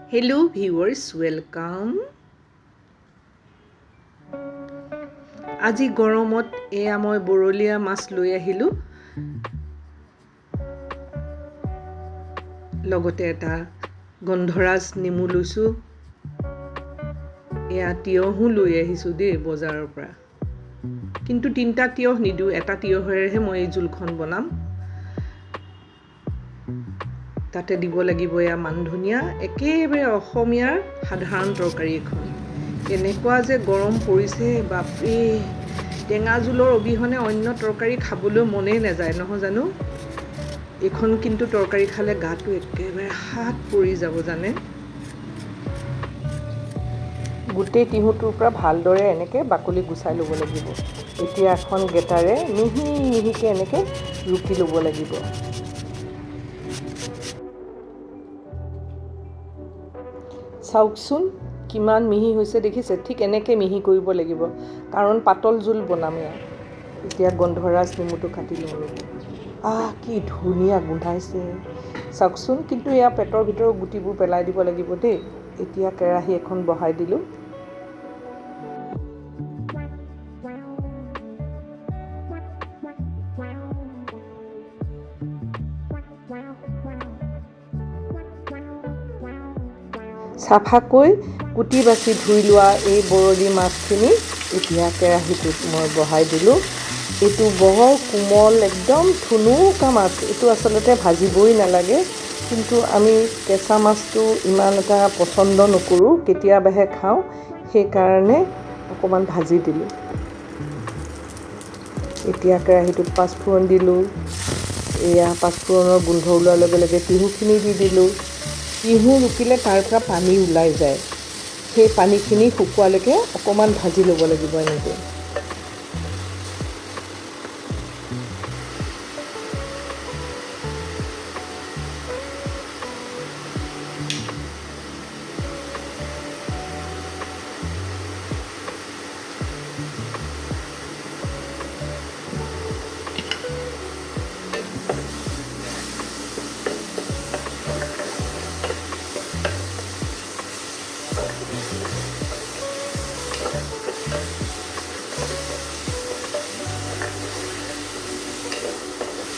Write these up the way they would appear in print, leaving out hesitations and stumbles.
Hello viewers, welcome. আজি গৰমত এয়া মই বৰলীয়া মাছ লৈ আহিলো লগতে এটা গন্ধৰাজ নেমু লৈছো এয়া তিয়হো লৈ আহিছো দে বজাৰৰ পৰা কিন্তু তিনটা তিয়হ নিদু এটা তিয়হৰেহে মই এই জুলখন বনাম তাতে দিব লাগিব এয়া মান ধনিয়া একেবাৰে অসমীয়াৰ সাধাৰণ তৰকাৰী এখন কেনেকুৱা যে গৰম পৰিছে বাপৰে টেঙা জুলৰ অবিহনে অন্য তৰকাৰী খাবলৈ মনেই নাযায় নহয় জানো এখন কিন্তু তৰকাৰী খালে গাটো একেবাৰে হাত পৰি যাব জানে গোটেই তিহুটোৰ পৰা ভালদৰে এনেকৈ বাকলি গুচাই ল'ব লাগিব এতিয়া এখন গেটাৰে মিহি মিহিকৈ এনেকৈ ৰুকি ল'ব লাগিব চাওকচোন কিমান মিহি হৈছে দেখিছে ঠিক এনেকৈ মিহি কৰিব লাগিব কাৰণ পাতল জোল বনাম এতিয়া গন্ধৰাজ নেমুটো কাটি ল'ব কি ধুনীয়া গোন্ধাইছে চাওকচোন কিন্তু এয়া পেটৰ ভিতৰৰ গুটিবোৰ পেলাই দিব লাগিব দেই এতিয়া কেৰাহী এখন বহাই দিলোঁ চাফাকৈ কুটি বাছি ধুই লোৱা এই বৰলী মাছখিনি এতিয়া কেৰাহীটোত মই বহাই দিলোঁ এইটো বৰ কোমল একদম থুনুকা মাছ এইটো আচলতে ভাজিবই নালাগে কিন্তু আমি কেঁচা মাছটো ইমান এটা পচন্দ নকৰোঁ কেতিয়াবাহে খাওঁ সেইকাৰণে অকণমান ভাজি দিলোঁ এতিয়া কেৰাহীটোত পাঁচফোৰণ দিলোঁ এয়া পাঁচফোৰণৰ গোন্ধ ওলোৱাৰ লগে লগে তিহুখিনি দি দিলোঁ তিহু ৰুকিলে তাৰ পৰা পানী ওলাই যায় সেই পানীখিনি শুকোৱালৈকে অকণমান ভাজি ল'ব লাগিব এনেকৈ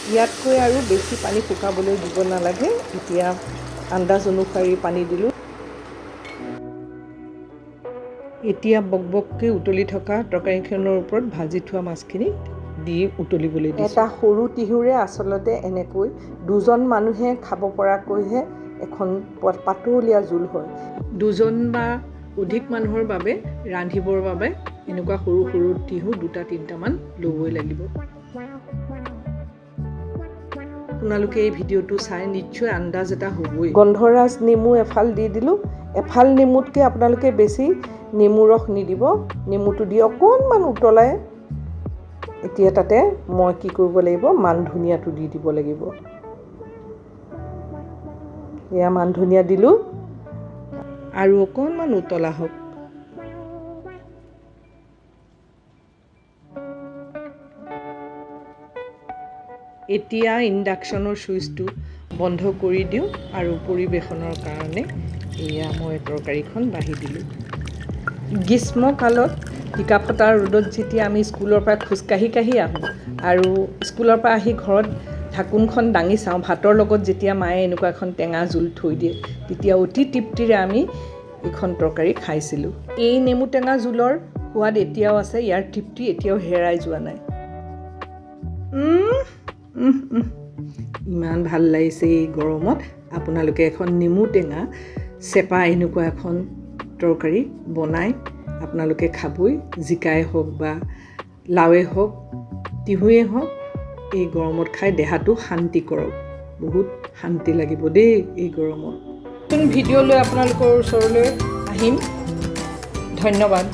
ইয়াতকৈ আৰু বেছি পানী শুকাবলৈ দিব নালাগে এতিয়া আন্দাজ অনুসৰি পানী দিলোঁ এতিয়া বকবককৈ উতলি থকা তৰকাৰীখনৰ ওপৰত ভাজি থোৱা মাছখিনি দি উতলিবলৈ দিছোঁ এটা সৰু তিহুৰে আচলতে এনেকৈ দুজন মানুহে খাব পৰাকৈহে এখন পাতলীয়া জোল হয় দুজন বা অধিক মানুহৰ বাবে ৰান্ধিবৰ বাবে এনেকুৱা সৰু সৰু তিহু দুটা তিনিটামান ল'বই লাগিব আপোনালোকে এই ভিডিঅ'টো চাই নিশ্চয় আন্দাজ এটা হ'বই গন্ধৰাজ নেমু এফাল দি দিলোঁ এফাল নেমুতকৈ আপোনালোকে বেছি নেমু ৰস নিদিব নেমুটো দি অকণমান উতলাই এতিয়া তাতে মই কি কৰিব লাগিব মান ধনিয়াটো দি দিব লাগিব এয়া মান ধনিয়া দিলোঁ আৰু অকণমান উতলা হওক এতিয়া ইণ্ডাকশ্যনৰ ছুইচটো বন্ধ কৰি দিওঁ আৰু পৰিৱেশনৰ কাৰণে এয়া মই তৰকাৰীখন বাঢ়ি দিলোঁ গ্ৰীষ্মকালত টিকাফটা ৰ'দত যেতিয়া আমি স্কুলৰ পৰা খোজকাঢ়ি আহোঁ আৰু স্কুলৰ পৰা আহি ঘৰত ঢাকোনখন দাঙি চাওঁ ভাতৰ লগত যেতিয়া মায়ে এনেকুৱা এখন টেঙা জোল থৈ দিয়ে তেতিয়া অতি তৃপ্তিৰে আমি এইখন তৰকাৰী খাইছিলোঁ এই নেমু টেঙা জোলৰ সোৱাদ এতিয়াও আছে ইয়াৰ তৃপ্তি এতিয়াও হেৰাই যোৱা নাই ইমান ভাল লাগিছে এই গৰমত আপোনালোকে এখন নেমু টেঙা চেপা এনেকুৱা এখন তৰকাৰী বনাই আপোনালোকে খাবই জিকাই হওক বা লাওৱে হওক তিহুৱে হওক এই গৰমত খাই দেহাটো শান্তি কৰক বহুত শান্তি লাগিব দেই এই গৰমত ভিডিঅ' লৈ আপোনালোকৰ ওচৰলৈ আহিম ধন্যবাদ